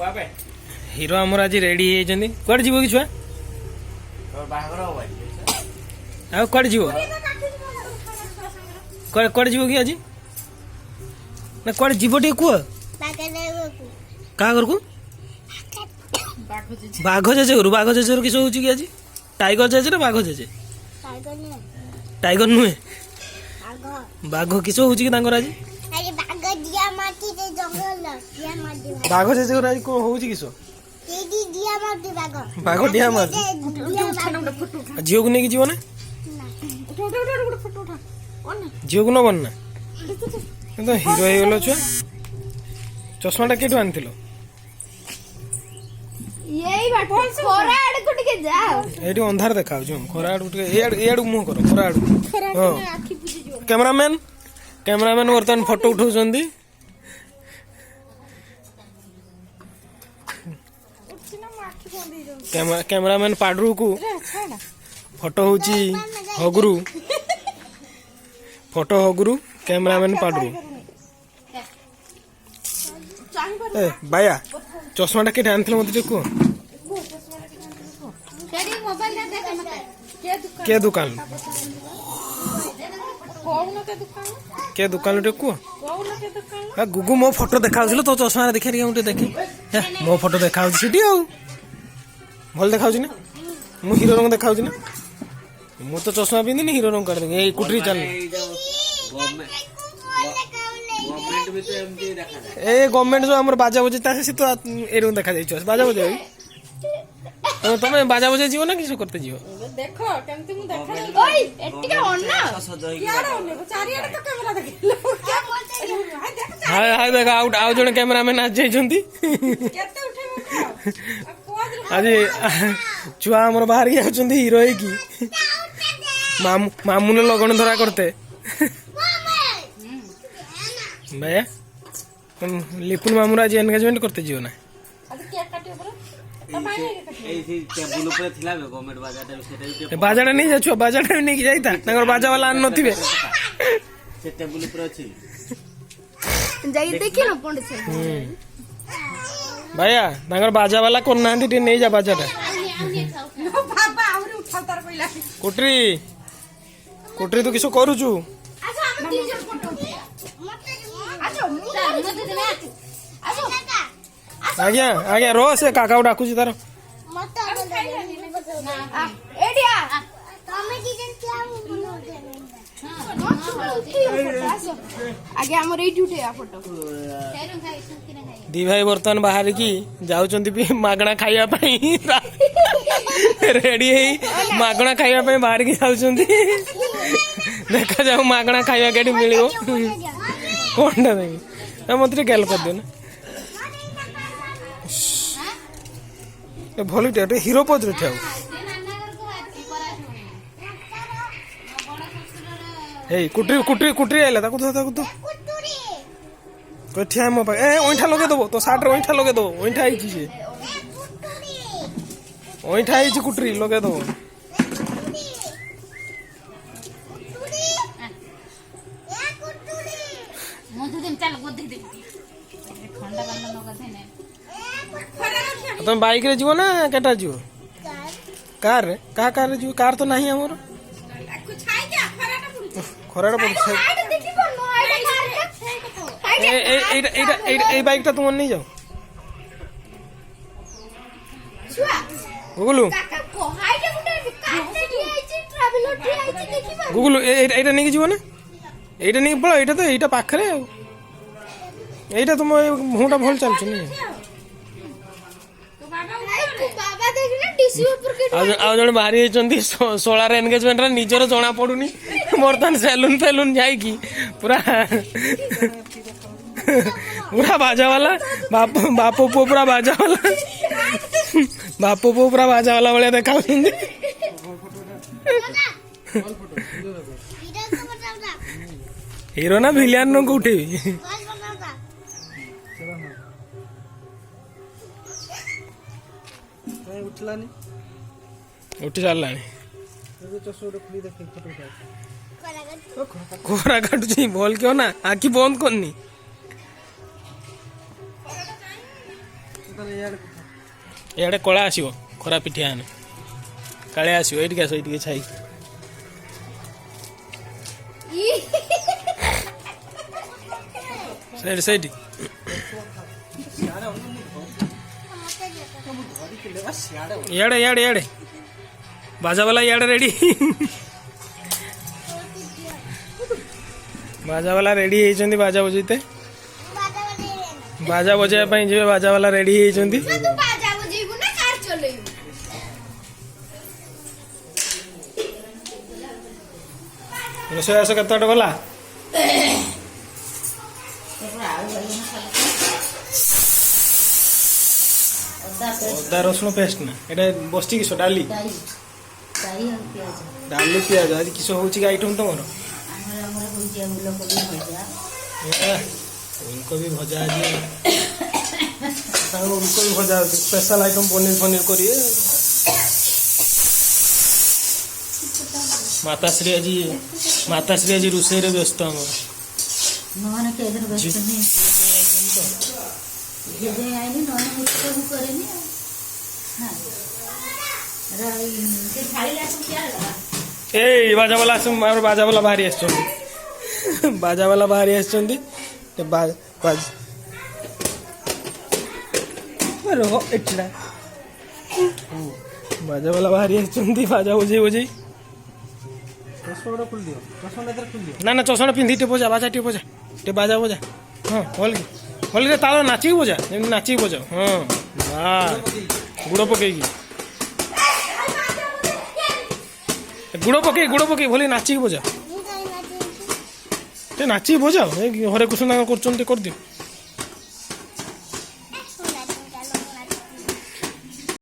हिरो आमर आज रेडी कड़े जीव कि छुआ कड़े जीव कड़े जीव कि आज ना कड़े जीव टे कह क्या घर को बाघ जेजे घर बाघ जेजे किस हो कि आज टाइगर जेजे ना बाघ जेजे टाइगर नुहे बाघ किस हो कि आज बाघ जेजे घर आज कौन हो किस बाघ डिया मार झील को नहीं जीव ना झील को न बनना तो हिरो हो गल छुआ चश्माटा केटू आनी अंधार देखा खरा आड़ मुह कर खरा आड़ कैमरामैन बर्तमान फोटो उठाऊ कैमरामैन पाडरू को फोटो होची हगरू फोटो हगरू कैमरामैन पाडरू ए बाया चश्माटा के आनी मत कह के दुकान के दुकान टे कह गुगु मो फोटो देखा तो चश्मा देखा देखे मो फोटो देखा भल देखा ना मु हिरो रंग देखा ना मु तो चश्मा पिंधि हिरो रंग कर देंगे कुटरी चल ए गवर्नमेंट जो हमर बाजा बजे से तो ए रंग देखा जाई बाजा बजे तुम बाजा बजे जीव ना किस करते जीव देखो केमती मु देखा ओय एटिका ऑन ना यार ऑन चारियाडे तो कैमरा देखिलो क्या बोलते हाय हाय देखा आउट आउ जण कैमरामैन आज जाइछंती केते उठे आज छुआ हमर बाहर ही आउछंती हीरो है की मामू ने लगन धरा करते भैया तुम लिपुन मामू आज एंगेजमेंट करते जीव ना बाजाटा नहीं जा बाजाटा नहीं जाता बाजा वाला आन नथिबे भैया बाजा वाला करना नहीं जा बाजाटा कुटरी कुटरी तू किस करुचु आज्ञा आज्ञा रो से काका डाकुची तार दी भाई बर्तमान बाहर की जाउचंती मागणा खाइया रेडी मागणा खाइया बाहर की जाउचंती देखा जाऊ मागणा खाइया के मिलियो कोनटा देबी मत गैल कर दियो ना भल हिरो पद रे ठाऊ कुटरी कुटरी कुटरी आइला ताकू तो ठिया मो पाखे ओइठा लगे दबो तो सार्ट रे ओइठा लगे दबो ओइठा आइछि से ओइठा आइछि कुटरी लगे दबो तुम बाइक रे जीव ना केटा जीव कार रे का कार रे जीव कार तो नहीं हमर खराड़ पड़ ए बाइक ता तुम नहीं जाओ गुगलू गुगलू एटा नहीं जीव ना एटा नहीं पड़ा एटा तो एटा पाखरे एटा तुम मुहटा भल चलछ नहीं आज जन बाहरी सोलार एनगेजमेंट निजर जना पड़ुनी बर्तमान सेलून फेलून जाइकी पूरा पूरा बाजा वाला बाप पो पूरा बाजा वाला बाप पो पूरा बाजा वाला भाया देखा हीरो ना भिलियन को उठे उठी सारा कोरा काटुची बोल क्यों ना आखि बंद करनी ଇଆଡ଼େ କଳା ଆସିବ ଖରା ପିଠିଆ ଆନେ କାଳେ ଆସିବ ଏଇଠିକି ଆସ ଏଇଠିକି ଛାଇ ସେଇଠି ସେଇଠି ଇଆଡ଼େ ଇଆଡ଼େ ଇଆଡ଼େ ବାଜାବାଲା ଇଆଡ଼େ ରେଡ଼ି ବାଜାବାଲା ରେଡ଼ି ହେଇଛନ୍ତି ବାଜା ବଜେଇତେ ବାଜା ବଜେଇବା ପାଇଁ ଯିବେ ବାଜାବାଲା ରେଡ଼ି ହେଇଛନ୍ତି ରୋଷେଇବାସ କେତେ ବାଟ ଗଲା ଅଦା ରସୁଣ ପେଷ୍ଟ ନା এটা বসছি কিস ডালি ডালি পিঁয়াজ আজ কিস হচ্ছে কি আইটম তোমার ওলকোবি ভজা আজ ওলকোবি ভজা স্পেশাল আইটম পনির ফনির করি মাতাশ্রী আজ ରୋଷେଇରେ ବ୍ୟସ୍ତ ଆମର ନହେଲେ କେଦିନ ବ୍ୟସ୍ତ ନାହିଁ ଯେବେ ଆଇନି ନହେଲେ ମୁଁ ସବୁ କରେନି ଏଇ ବାଜାବାଲା ଆମର ବାଜାବାଲା ବାହାରି ଆସିଛନ୍ତି ବାଜାବାଲା ବାହାରି ଆସିଛନ୍ତି ବାଜାବାଲା ବାହାରି ଆସିଛନ୍ତି ବାଜା ବଜେଇ ବଜେଇ ନା ନା ଚଷମା ପିନ୍ଧି ଟିକେ ବଜା ବାଜା ଟିକେ ବଜା ଟିକେ ବାଜା ବଜା ହଁ ଭଲରେ ତାଳ ନାଚିକି ବଜା ଯେମିତି ନାଚିକି ବଜା ହଁ ଗୁଡ଼ ପକେଇକି ଗୁଡ଼ ପକେଇ ଭଲି ନାଚିକି ବଜା ଟିକେ ନାଚିକି ବଜା ହରେ କୃଷ୍ଣ କରୁଛନ୍ତି କରିଦିଅ